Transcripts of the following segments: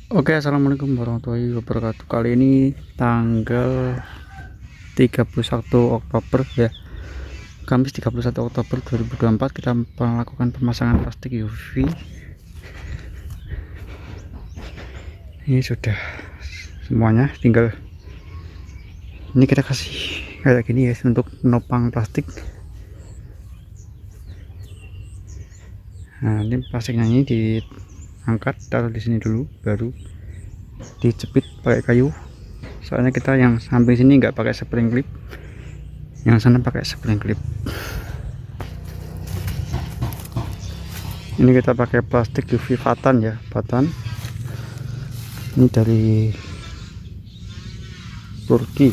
Oke, assalamualaikum warahmatullahi wabarakatuh. Kali ini tanggal 31 Oktober ya, Kamis 31 Oktober 2024, kita melakukan pemasangan plastik UV. Ini sudah semuanya, tinggal ini kita kasih kayak gini ya untuk menopang plastik. Nah, ini plastiknya ini diangkat, taruh di sini dulu, baru dijepit pakai kayu. Soalnya kita yang samping sini nggak pakai spring clip, yang sana pakai spring clip. Ini kita pakai plastik UV Vatan ya, Vatan. Ini dari Turki.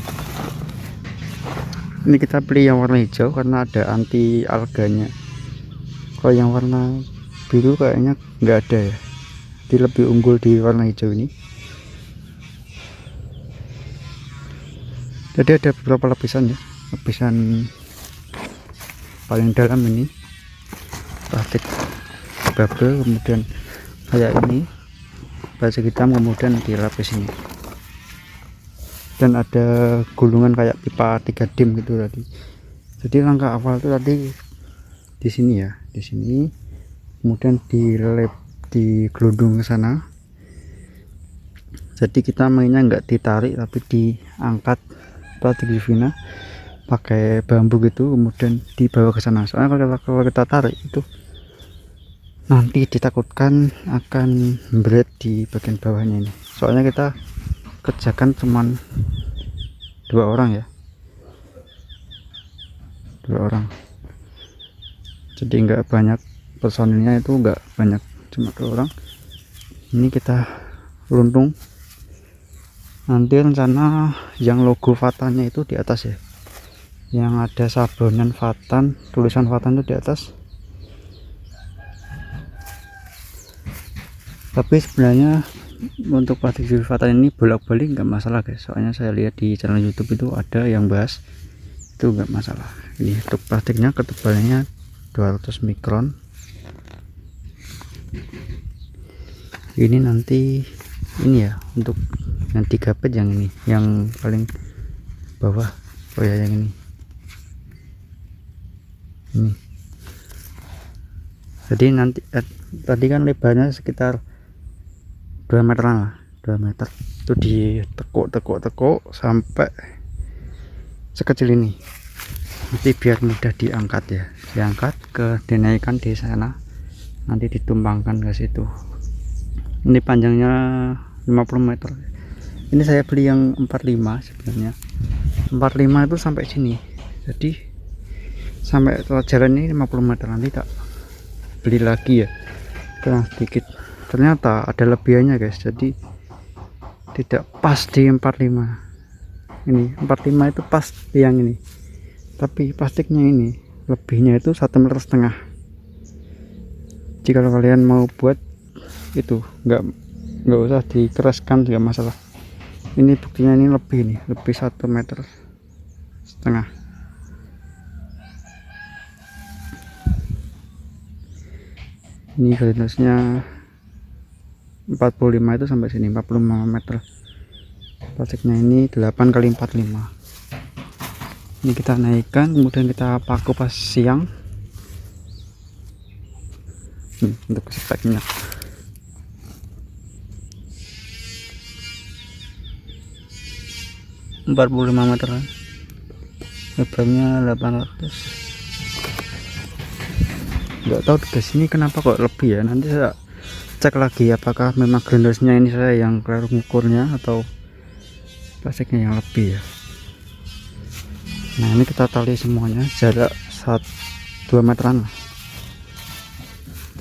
Ini kita beli yang warna hijau karena ada anti alganya. Kalau yang warna biru kayaknya nggak ada ya. Jadi lebih unggul di warna hijau ini. Jadi ada beberapa lapisan ya. Lapisan paling dalam ini plastik bubble, kemudian kayak ini plastik hitam, kemudian di lapis ini, dan ada gulungan kayak pipa 3 dim gitu tadi. Jadi langkah awal itu tadi di sini ya, di sini, kemudian di gelundung ke sana. Jadi kita mainnya nggak ditarik tapi diangkat plastik UV-nya pakai bambu gitu, kemudian dibawa ke sana. Soalnya kalau kita tarik itu nanti ditakutkan akan berat di bagian bawahnya ini. Soalnya kita kerjakan cuman 2 orang ya, 2 orang, jadi nggak banyak personilnya, itu nggak banyak, cuma 2 orang. Ini kita runtung. Nanti rencana yang logo Vatannya itu di atas ya, yang ada sablonan Vatan, tulisan Vatan itu di atas. Tapi sebenarnya untuk plastik UV Vatan ini bolak-balik nggak masalah guys, soalnya saya lihat di channel YouTube itu ada yang bahas itu nggak masalah. Ini untuk plastiknya ketebalannya 200 mikron. Ini nanti ini ya untuk yang 3 pet, yang ini yang paling bawah. Oh ya, yang ini jadi nanti tadi kan lebarnya sekitar 2 meteran lah, 2 meter itu ditekuk sampai sekecil ini, nanti biar mudah diangkat ya, diangkat dinaikkan di sana, nanti ditumpangkan ke situ. Ini panjangnya 50 meter. Ini saya beli yang 45 sebenarnya. 45 itu sampai sini, jadi sampai jalan ini 50 meter. Nanti tak beli lagi ya, kurang sedikit. Ternyata ada lebihannya guys, jadi tidak pas di 45. Ini 45 itu pas di yang ini, tapi plastiknya ini lebihnya itu 1,5 meter. Jika kalian mau buat itu nggak usah dikeraskan, juga masalah. Ini buktinya ini lebih 1,5 meter. Ini garisnya 45 itu sampai sini 45 meter. Plastiknya ini 8 kali 45. Ini kita naikkan, kemudian kita paku pas siang. Untuk speknya 45 meter, lebarnya 800. Nggak tahu guys ini kenapa kok lebih ya, nanti saya cek lagi apakah memang grandersnya ini saya yang keliru ngukurnya atau plastiknya yang lebih ya. Nah, ini kita tali semuanya jarak 2 meteran lah,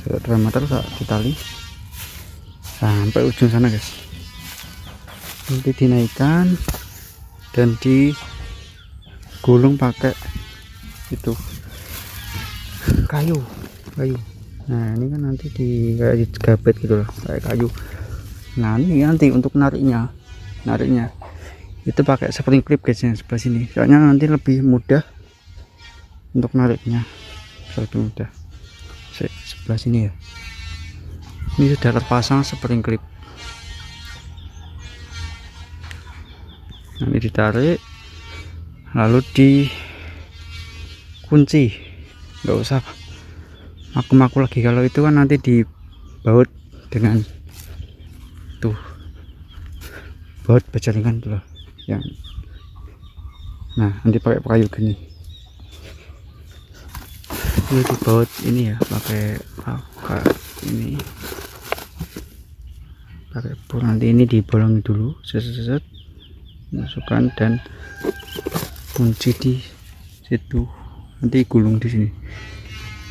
jarak 2 meter ditali sampai ujung sana guys. Nanti dinaikkan dan digulung pakai itu kayu. Nah, ini kan nanti kayak digabet gitu loh, kayak kayu. Nah, ini nanti untuk nariknya itu pakai spring clip guys yang sebelah sini, soalnya nanti lebih mudah untuk nariknya, lebih mudah. Sebelah sini ya, ini sudah terpasang spring clip. nanti ditarik lalu dikunci, nggak usah maku-maku lagi. Kalau itu kan nanti dibaut dengan tuh baut bajaringan tuh loh yang, nah nanti pakai kayu gini ini dibaut ini ya, pakai ini pakai bor. Nanti ini dibolongi dulu, set masukkan dan kunci di situ, nanti gulung di sini.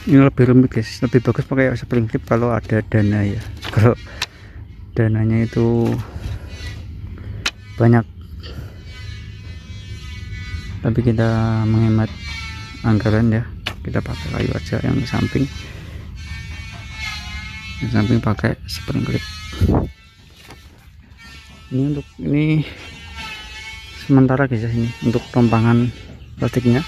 Ini lebih rumit guys, lebih bagus pakai spring clip kalau ada dana ya. Kalau dananya itu banyak, tapi kita menghemat anggaran ya, kita pakai kayu aja. Yang samping pakai spring clip. Ini sementara guys ya, ini untuk rompangan plastiknya.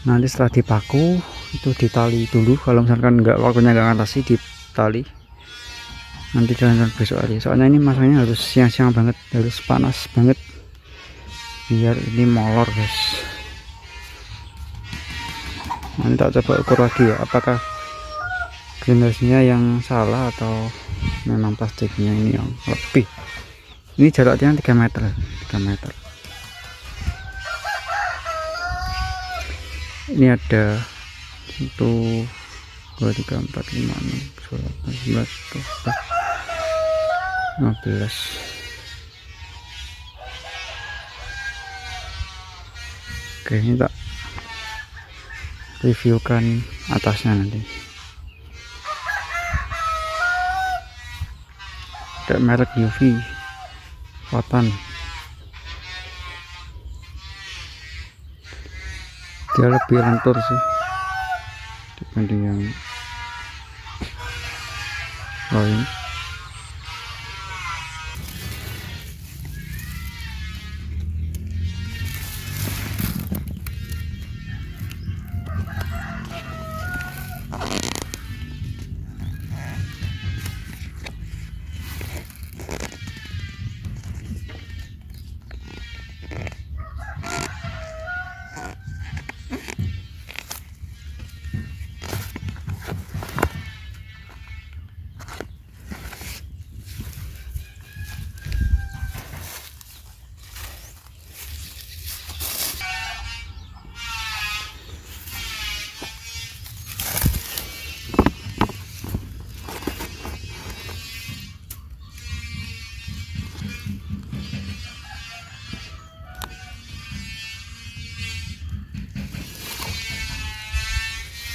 Nanti setelah dipaku itu ditali dulu, kalau misalkan waktunya nggak ngatasi ditali, nanti jalan-jalan besok hari. Soalnya ini masanya harus siang-siang banget, harus panas banget biar ini molor guys. Nanti tak coba ukur lagi ya, apakah grindasinya yang salah atau memang plastiknya ini yang lebih. Ini jaraknya 3 meter. Ini ada 1 2 3 4 5 6 11 12 15. Oke, ini tak reviewkan atasnya nanti. Ada merek UV Wotan, dia lebih lentur sih dibanding yang lain.